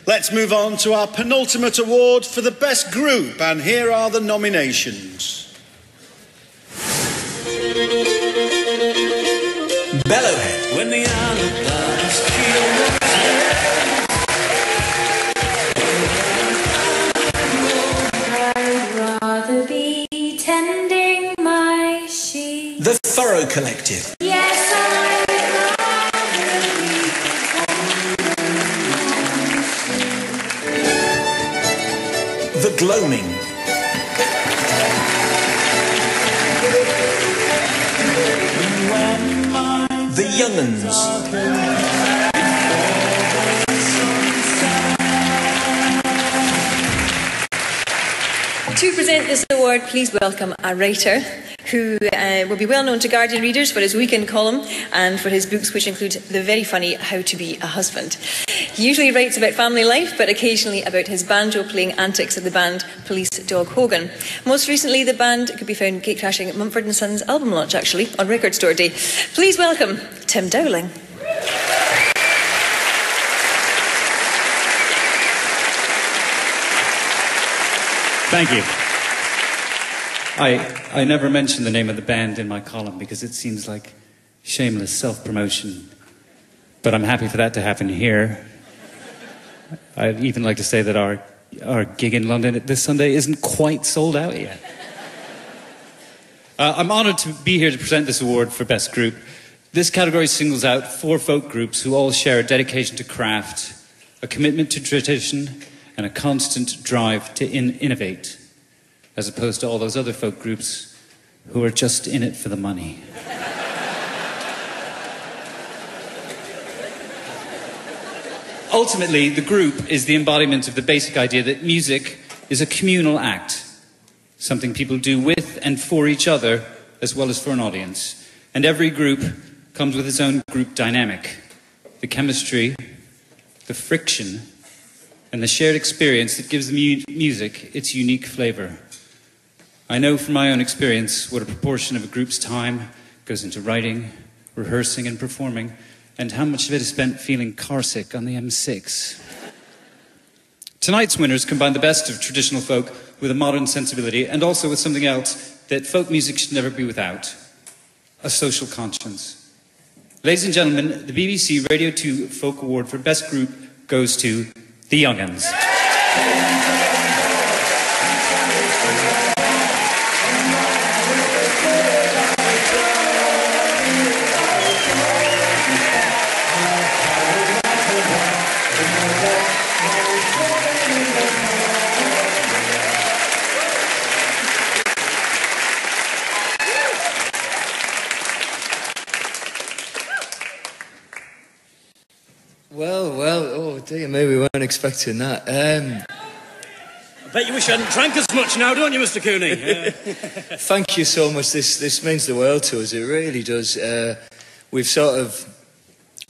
Let's move on to our penultimate award for the best group, and here are the nominations. Bellowhead. When the alibis kill. I'd rather be tending my sheep. The Furrow Collective. Yes, I'd rather be. The Gloaming. The Young'uns. To present this award, please welcome a writer who will be well known to Guardian readers for his weekend column and for his books, which include the very funny How to Be a Husband. He usually writes about family life, but occasionally about his banjo-playing antics of the band Police Dog Hogan. Most recently, the band could be found gate-crashing at Mumford & Sons' album launch, actually, on Record Store Day. Please welcome Tim Dowling. Thank you. I never mention the name of the band in my column because it seems like shameless self-promotion. But I'm happy for that to happen here. I'd even like to say that our gig in London this Sunday isn't quite sold out yet. I'm honoured to be here to present this award for Best Group. This category singles out 4 folk groups who all share a dedication to craft, a commitment to tradition, and a constant drive to innovate, as opposed to all those other folk groups who are just in it for the money. Ultimately, the group is the embodiment of the basic idea that music is a communal act, something people do with and for each other, as well as for an audience. And every group comes with its own group dynamic, the chemistry, the friction, and the shared experience that gives the music its unique flavour. I know from my own experience what a proportion of a group's time goes into writing, rehearsing and performing, and how much of it is spent feeling carsick on the M6. Tonight's winners combine the best of traditional folk with a modern sensibility, and also with something else that folk music should never be without: a social conscience. Ladies and gentlemen, the BBC Radio 2 Folk Award for Best Group goes to The Young'uns. Well, oh dear me, we weren't expecting that. I bet you wish you hadn't drank as much now, don't you, Mr. Cooney? Thank you so much. This means the world to us. It really does. We've sort of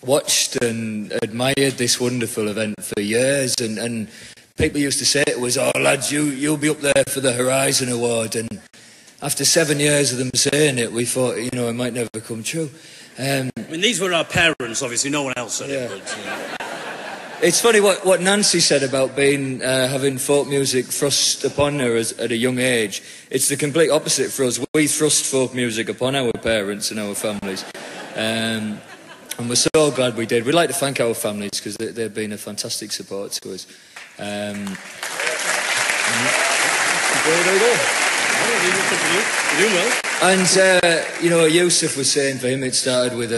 watched and admired this wonderful event for years, and people used to say to us, "Oh, lads, you'll be up there for the Horizon Award." And after 7 years of them saying it, we thought, it might never come true. I mean, these were our parents, obviously. No one else said it. But, It's funny what Nancy said about having folk music thrust upon her at a young age. It's the complete opposite for us. We thrust folk music upon our parents and our families. And we're so glad we did. We'd like to thank our families because they've been a fantastic support to us. There you go. You're doing well. And, Yusuf was saying for him it started with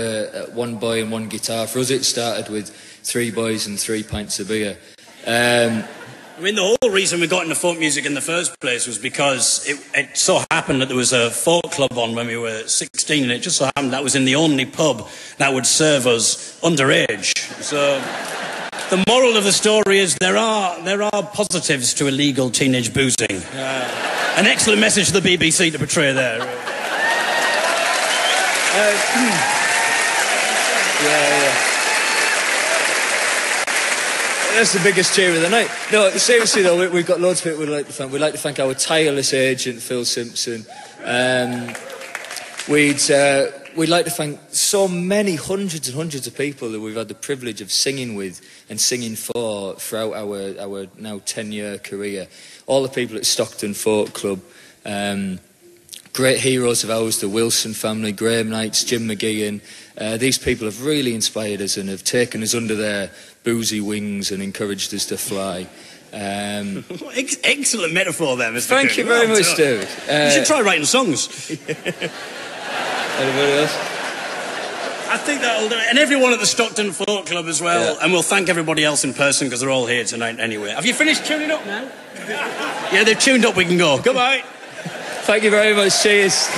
one boy and one guitar. For us it started with 3 boys and 3 pints of beer. I mean, the whole reason we got into folk music in the first place was because it so happened that there was a folk club on when we were 16, and it just so happened that was in the only pub that would serve us underage. So the moral of the story is there are positives to illegal teenage boozing. An excellent message to the BBC to portray there. That's the biggest cheer of the night. No, seriously though, we've got loads of people we'd like to thank. We'd like to thank our tireless agent, Phil Simpson. we'd like to thank so many hundreds and hundreds of people that we've had the privilege of singing with and singing for throughout our now 10-year career. All the people at Stockton Folk Club, great heroes of ours, the Wilson family, Graham Knights, Jim McGeehan. These people have really inspired us and have taken us under their boozy wings and encouraged us to fly. Excellent metaphor there, Mr. Thank you very much, David. You should try writing songs. Anybody else? I think that'll do it. And everyone at the Stockton Folk Club as well. Yeah. And we'll thank everybody else in person because they're all here tonight anyway. Have you finished tuning up now? Yeah, they've tuned up. We can go. Goodbye. Thank you very much. Cheers.